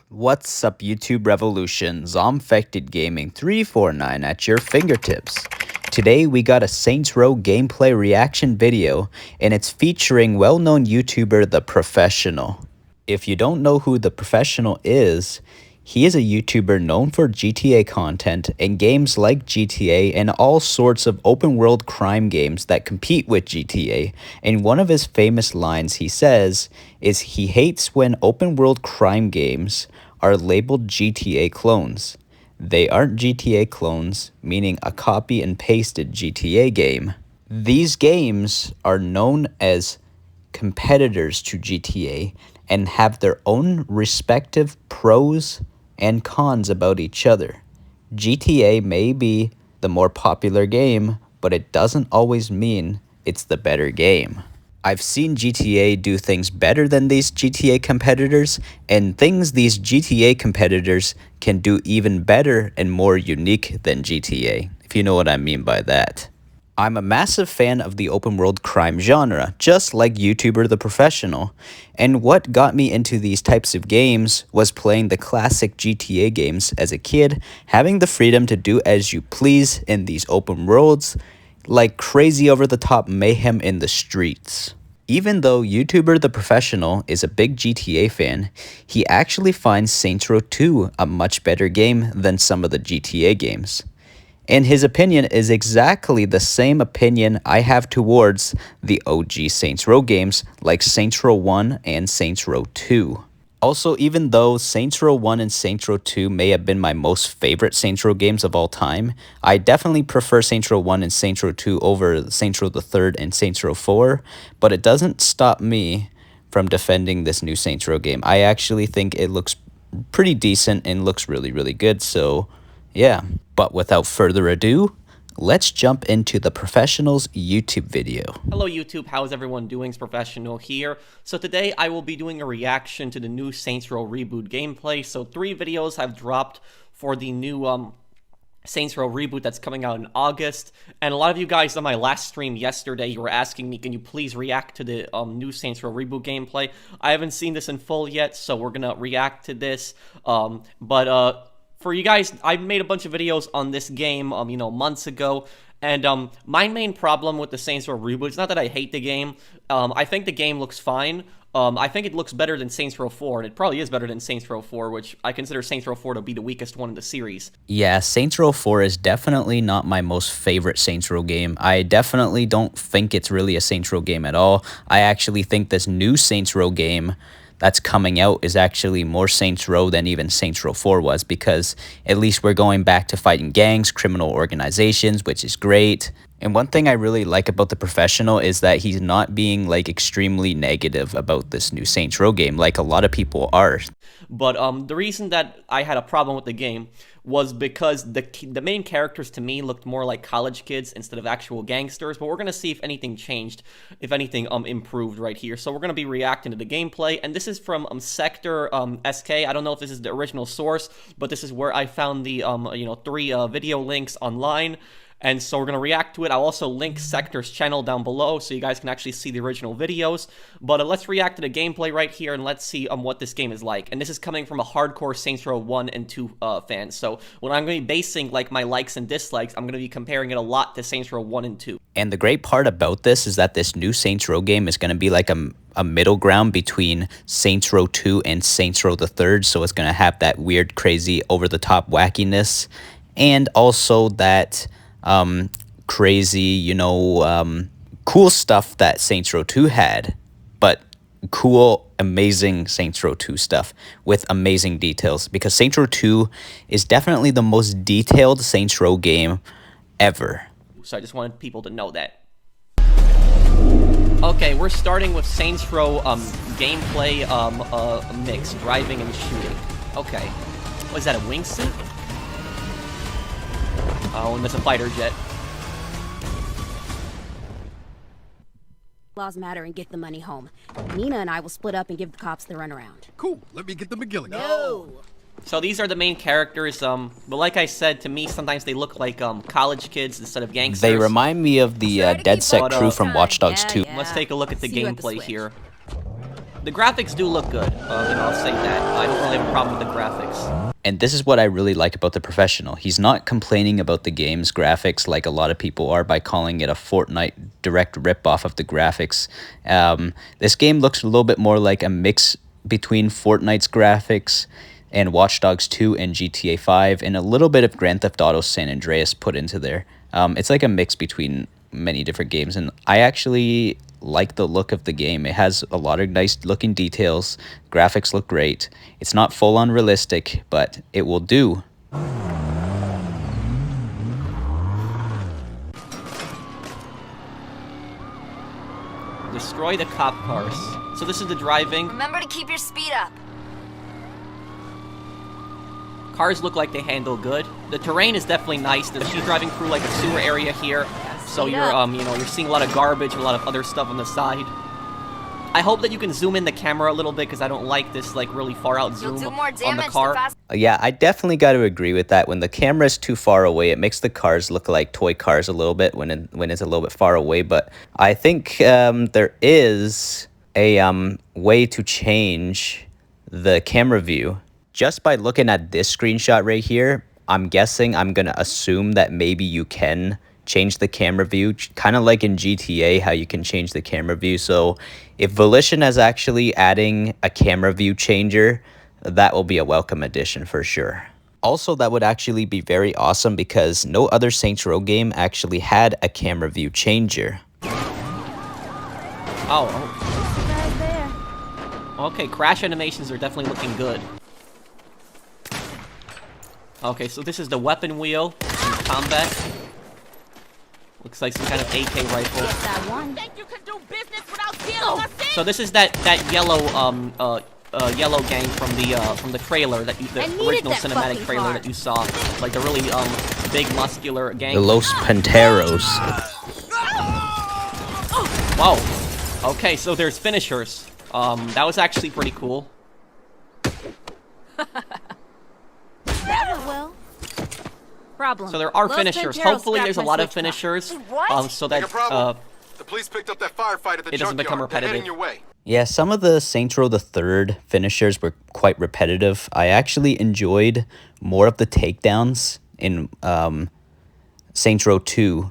What's up, YouTube Revolution? ZombfectedGaming 349 at your fingertips. Today we got a Saints Row gameplay reaction video, and it's featuring well-known YouTuber TheProfessional. If you don't know who TheProfessional is, he is a YouTuber known for GTA content and games like GTA and all sorts of open-world crime games that compete with GTA. And one of his famous lines he says is he hates when open-world crime games are labeled GTA clones. They aren't GTA clones, meaning a copy and pasted GTA game. These games are known as competitors to GTA and have their own respective pros and cons about each other. GTA may be the more popular game, but it doesn't always mean it's the better game. I've seen GTA do things better than these GTA competitors, and things these GTA competitors can do even better and more unique than GTA, if you know what I mean by that. I'm a massive fan of the open world crime genre, just like YouTuber TheProfessional, and what got me into these types of games was playing the classic GTA games as a kid, having the freedom to do as you please in these open worlds, like crazy over-the-top mayhem in the streets. Even though YouTuber TheProfessional is a big GTA fan, he actually finds Saints Row 2 a much better game than some of the GTA games. And his opinion is exactly the same opinion I have towards the OG Saints Row games like Saints Row 1 and Saints Row 2. Also, even though Saints Row 1 and Saints Row 2 may have been my most favorite Saints Row games of all time, I definitely prefer Saints Row 1 and Saints Row 2 over Saints Row the 3rd and Saints Row 4, but it doesn't stop me from defending this new Saints Row game. I actually think it looks pretty decent and looks really, really good, so yeah. But without further ado, let's jump into TheProfessional's YouTube video. Hello YouTube, how's everyone doing? It's Professional here. So today I will be doing a reaction to the new Saints Row Reboot gameplay. So 3 videos have dropped for the new Saints Row Reboot that's coming out in August. And a lot of you guys on my last stream yesterday, you were asking me, can you please react to the new Saints Row Reboot gameplay? I haven't seen this in full yet, so we're gonna react to this. For you guys, I made a bunch of videos on this game, you know, months ago, and my main problem with the Saints Row Reboot is not that I hate the game. I think the game looks fine. I think it looks better than Saints Row 4, and it probably is better than Saints Row 4, which I consider Saints Row 4 to be the weakest one in the series. Yeah, Saints Row 4 is definitely not my most favorite Saints Row game. I definitely don't think it's really a Saints Row game at all. I actually think this new Saints Row game that's coming out is actually more Saints Row than even Saints Row 4 was, because at least we're going back to fighting gangs, criminal organizations, which is great. And one thing I really like about TheProfessional is that he's not being like extremely negative about this new Saints Row game like a lot of people are. But the reason that I had a problem with the game was because the main characters to me looked more like college kids instead of actual gangsters. But we're going to see if anything changed, if anything improved right here. So we're going to be reacting to the gameplay. And this is from Sector SK. I don't know if this is the original source, but this is where I found the 3 video links online. And so we're going to react to it. I'll also link Sector's channel down below so you guys can actually see the original videos. But let's react to the gameplay right here, and let's see what this game is like. And this is coming from a hardcore Saints Row 1 and 2 fan. So when I'm going to be basing like my likes and dislikes, I'm going to be comparing it a lot to Saints Row 1 and 2. And the great part about this is that this new Saints Row game is going to be like a middle ground between Saints Row 2 and Saints Row the 3rd. So it's going to have that weird, crazy, over-the-top wackiness, and also that crazy, cool stuff that Saints Row 2 had, but cool, amazing Saints Row 2 stuff with amazing details, because Saints Row 2 is definitely the most detailed Saints Row game ever. So I just wanted people to know that. Okay, we're starting with Saints Row gameplay mix, driving and shooting. Okay, what is that, a wingsuit? Oh, and there's a fighter jet. Laws matter and get the money home. Nina and I will split up and give the cops the runaround. Cool. Let me get the McGilligan. No. So these are the main characters, but like I said, to me, sometimes they look like college kids instead of gangsters. They remind me of the Dead Set crew from Watch Dogs 2. Let's take a look at the gameplay here. The graphics do look good. I'll say that. I don't really have a problem with the graphics. And this is what I really like about The Professional. He's not complaining about the game's graphics like a lot of people are by calling it a Fortnite direct ripoff of the graphics. This game looks a little bit more like a mix between Fortnite's graphics and Watch Dogs 2 and GTA 5 and a little bit of Grand Theft Auto San Andreas put into there. It's like a mix between many different games, and I actually like the look of the game. It has a lot of nice looking details. Graphics look great. It's not full on realistic, but it will do. Destroy the cop cars. So this is the driving. Remember to keep your speed up. Cars look like they handle good. The terrain is definitely nice. She's driving through like a sewer area here. So you're you're seeing a lot of garbage, a lot of other stuff on the side. I hope that you can zoom in the camera a little bit because I don't like this like really far out zoom on the car. Yeah, I definitely got to agree with that. When the camera is too far away, it makes the cars look like toy cars a little bit when it's a little bit far away. But I think there is a way to change the camera view. Just by looking at this screenshot right here, I'm guessing, I'm going to assume that maybe you can change the camera view, kind of like in GTA, how you can change the camera view. So if Volition is actually adding a camera view changer, that will be a welcome addition for sure. Also, that would actually be very awesome because no other Saints Row game actually had a camera view changer. Oh. Okay, crash animations are definitely looking good. Okay, so this is the weapon wheel in combat. Looks like some kind of AK rifle. Think you can do business without stealing us? So this is that yellow yellow gang from the trailer the original cinematic trailer that you saw, like the really big muscular gang. The Los Panteros. Whoa. Okay, so there's finishers. That was actually pretty cool. That went well. Problem. So there are Los finishers. Panteros Hopefully scrapped there's a my lot of switch finishers. What? So Big that problem. The police picked up that firefight at the it doesn't become junkyard. They're heading repetitive. your way. Yeah, some of the Saints Row the Third finishers were quite repetitive. I actually enjoyed more of the takedowns in Saints Row 2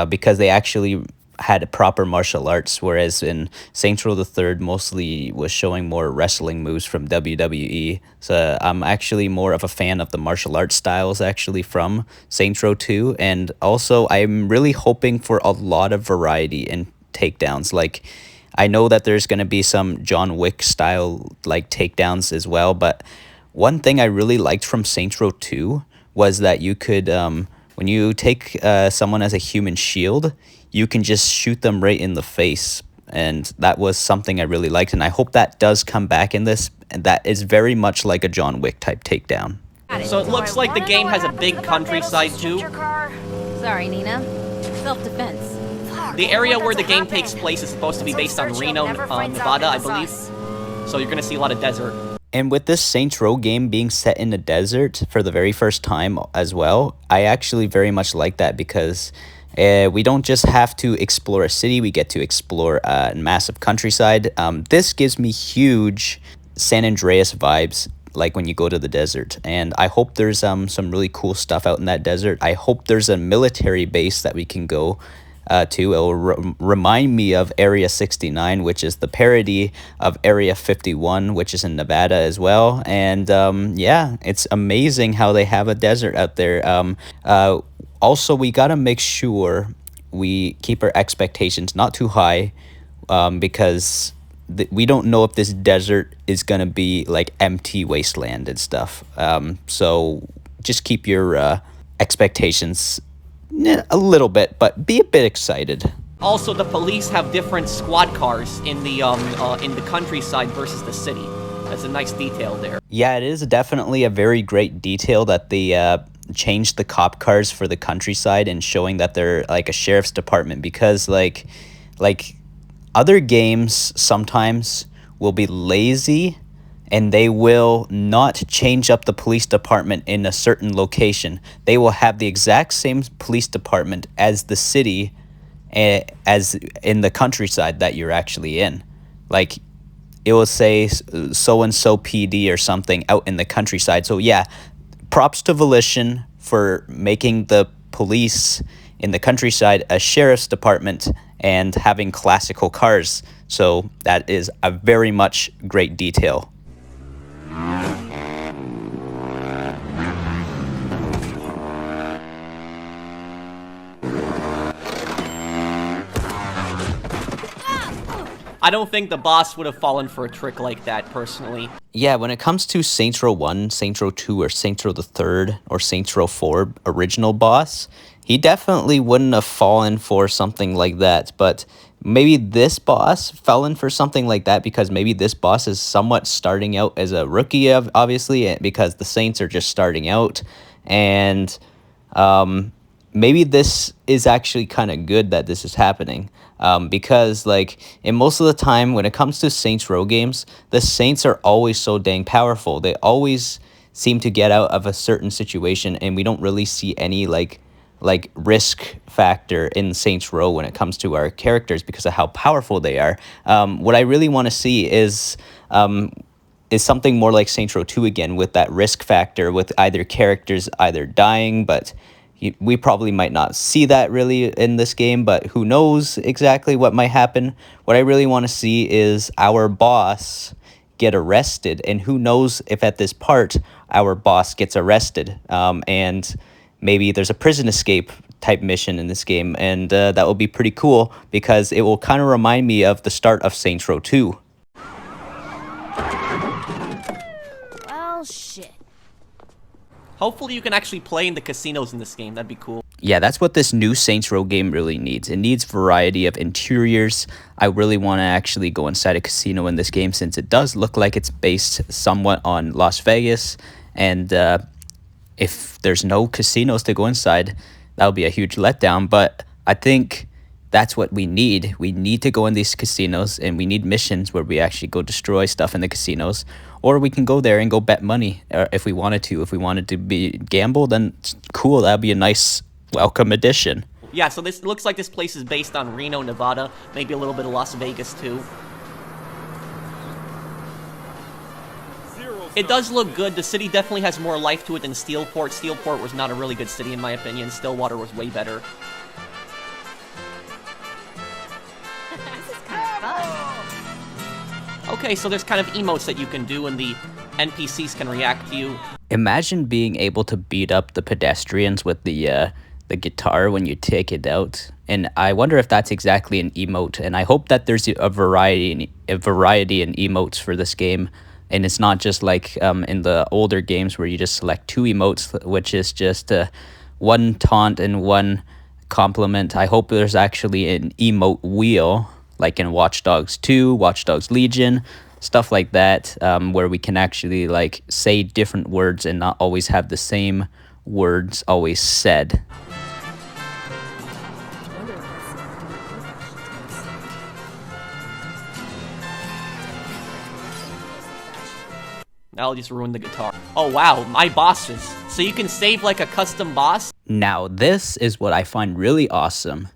because they actually had proper martial arts, whereas in Saints Row the Third mostly was showing more wrestling moves from WWE. So I'm actually more of a fan of the martial arts styles actually from Saints Row 2, and also I'm really hoping for a lot of variety in takedowns. Like, I know that there's going to be some John Wick style like takedowns as well, but one thing I really liked from Saints Row 2 was that you could when you take someone as a human shield, you can just shoot them right in the face. And that was something I really liked. And I hope that does come back in this. And that is very much like a John Wick type takedown. So it looks like the game has a big countryside too. Sorry, Nina. Self-defense. The area where the game takes place is supposed to be based on Reno, Nevada, I believe. So you're gonna see a lot of desert. And with this Saints Row game being set in the desert for the very first time as well, I actually very much like that because we don't just have to explore a city, we get to explore a massive countryside. This gives me huge San Andreas vibes, like when you go to the desert. And I hope there's some really cool stuff out in that desert. I hope there's a military base that we can go to. It will remind me of Area 69, which is the parody of Area 51, which is in Nevada as well. And yeah, it's amazing how they have a desert out there. Also, we got to make sure we keep our expectations not too high because we don't know if this desert is going to be like empty wasteland and stuff. So just keep your expectations a little bit, but be a bit excited. Also, the police have different squad cars in the countryside versus the city. That's a nice detail there. Yeah, it is definitely a very great detail that they changed the cop cars for the countryside and showing that they're like a sheriff's department, because like other games sometimes will be lazy and they will not change up the police department in a certain location. They will have the exact same police department as the city, as in the countryside that you're actually in. Like, it will say so-and-so PD or something out in the countryside. So yeah, props to Volition for making the police in the countryside a sheriff's department and having classical cars. So that is a very much great detail. I don't think the boss would have fallen for a trick like that, personally. Yeah, when it comes to Saints Row 1, Saints Row 2, or Saints Row the 3rd, or Saints Row 4 original boss, he definitely wouldn't have fallen for something like that. But maybe this boss fell in for something like that because maybe this boss is somewhat starting out as a rookie, obviously, because the Saints are just starting out. And maybe this is actually kind of good that this is happening. Because like in most of the time when it comes to Saints Row games, the Saints are always so dang powerful. They always seem to get out of a certain situation, and we don't really see any like risk factor in Saints Row when it comes to our characters because of how powerful they are. What I really want to see is something more like Saints Row 2 again, with that risk factor, with either characters either dying, but we probably might not see that really in this game, but who knows exactly what might happen. What I really want to see is our boss get arrested, and who knows if at this part our boss gets arrested, and maybe there's a prison escape type mission in this game, and that will be pretty cool because it will kind of remind me of the start of Saints Row 2. Well, shit. Hopefully you can actually play in the casinos in this game. That'd be cool. Yeah, that's what this new Saints Row game really needs. It needs variety of interiors. I really want to actually go inside a casino in this game since it does look like it's based somewhat on Las Vegas. And if there's no casinos to go inside, that would be a huge letdown. But I think that's what we need. We need to go in these casinos, and we need missions where we actually go destroy stuff in the casinos. Or we can go there and go bet money if we wanted to. If we wanted to be gamble, then cool. That'd be a nice welcome addition. Yeah, so this looks like this place is based on Reno, Nevada. Maybe a little bit of Las Vegas, too. It does look good. The city definitely has more life to it than Steelport. Steelport was not a really good city, in my opinion. Stillwater was way better. This is kind of fun. Okay, so there's kind of emotes that you can do, and the NPCs can react to you. Imagine being able to beat up the pedestrians with the guitar when you take it out. And I wonder if that's exactly an emote. And I hope that there's a variety in emotes for this game. And it's not just like in the older games where you just select 2 emotes, which is just one taunt and one compliment. I hope there's actually an emote wheel, like in Watch Dogs 2, Watch Dogs Legion, stuff like that, where we can actually like say different words and not always have the same words always said. I'll just ruin the guitar. Oh wow, my bosses. So you can save like a custom boss? Now this is what I find really awesome,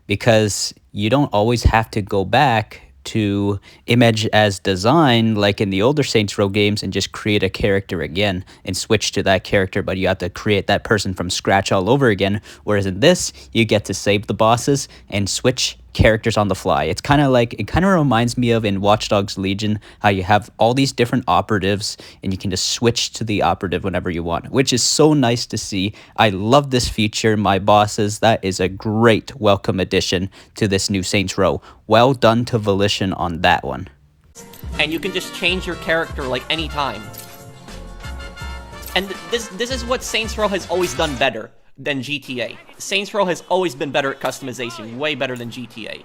because you don't always have to go back to image as design like in the older Saints Row games and just create a character again and switch to that character, but you have to create that person from scratch all over again. Whereas in this, you get to save the bosses and switch characters on the fly. It's kind of like, it kind of reminds me of in Watch Dogs Legion, how you have all these different operatives and you can just switch to the operative whenever you want, which is so nice to see. I love this feature, my bosses. That is a great welcome addition to this new Saints Row. Well done to Volition on that one. And you can just change your character like anytime. And this is what Saints Row has always done better than GTA. Saints Row has always been better at customization, way better than GTA.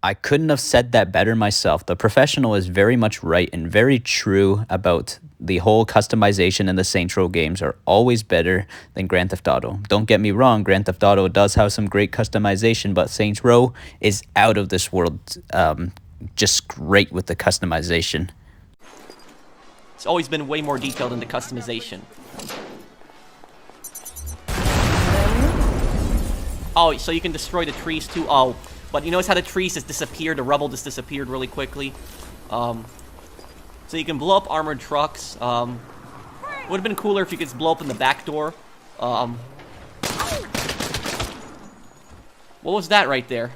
I couldn't have said that better myself. The Professional is very much right and very true about the whole customization in the Saints Row games are always better than Grand Theft Auto. Don't get me wrong, Grand Theft Auto does have some great customization, but Saints Row is out of this world, just great with the customization. It's always been way more detailed in the customization. Oh, so you can destroy the trees too? Oh, but you notice how the trees just disappeared, the rubble just disappeared really quickly? So you can blow up armored trucks. Would have been cooler if you could blow up in the back door. What was that right there?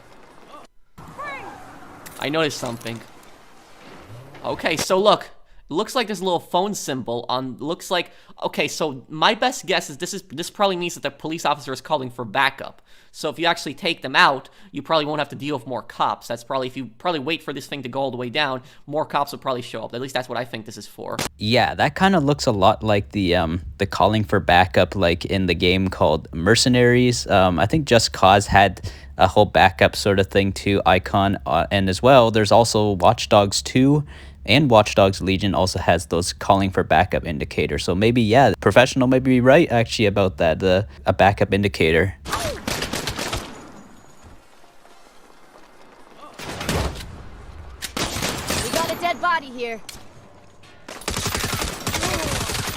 I noticed something. Okay, so look. It looks like this little phone symbol on. Looks like. Okay, so my best guess is this probably means that the police officer is calling for backup. So if you actually take them out, you probably won't have to deal with more cops. That's probably, if you probably wait for this thing to go all the way down, more cops will probably show up. At least that's what I think this is for. Yeah, that kind of looks a lot like the calling for backup, like in the game called Mercenaries. I think Just Cause had a whole backup sort of thing too, icon, and as well, there's also Watch Dogs 2. And Watch Dogs Legion also has those calling for backup indicators. So maybe, yeah, Professional may be right actually about that, a backup indicator. We got a dead body here.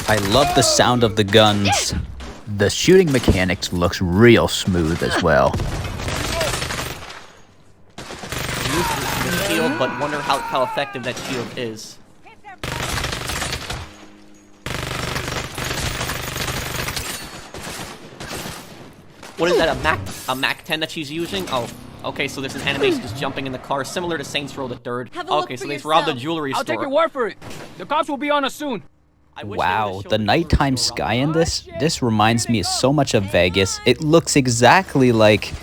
I love the sound of the guns. The shooting mechanics looks real smooth as well. Shield, but wonder how effective that shield is. What is that, a Mac 10 that she's using? Oh, okay, so there's an animation just jumping in the car, similar to Saints Row the Third. Okay, so they've robbed a jewelry store. I'll take your word for it. The cops will be on us soon. Wow, the nighttime sky in this reminds me so much of Vegas. It looks exactly like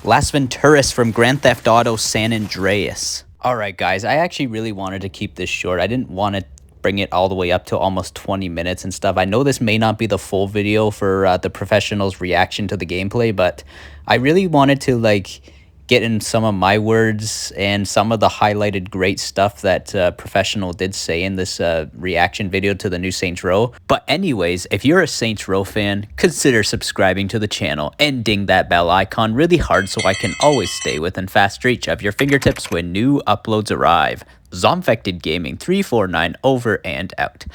Las Venturas from Grand Theft Auto San Andreas. Alright guys, I actually really wanted to keep this short. I didn't want to bring it all the way up to almost 20 minutes and stuff. I know this may not be the full video for the Professional's reaction to the gameplay, but I really wanted to like get in some of my words and some of the highlighted great stuff that Professional did say in this reaction video to the new Saints Row. But anyways, if you're a Saints Row fan, consider subscribing to the channel and ding that bell icon really hard so I can always stay within fast reach of your fingertips when new uploads arrive. ZombfectedGaming 349 over and out.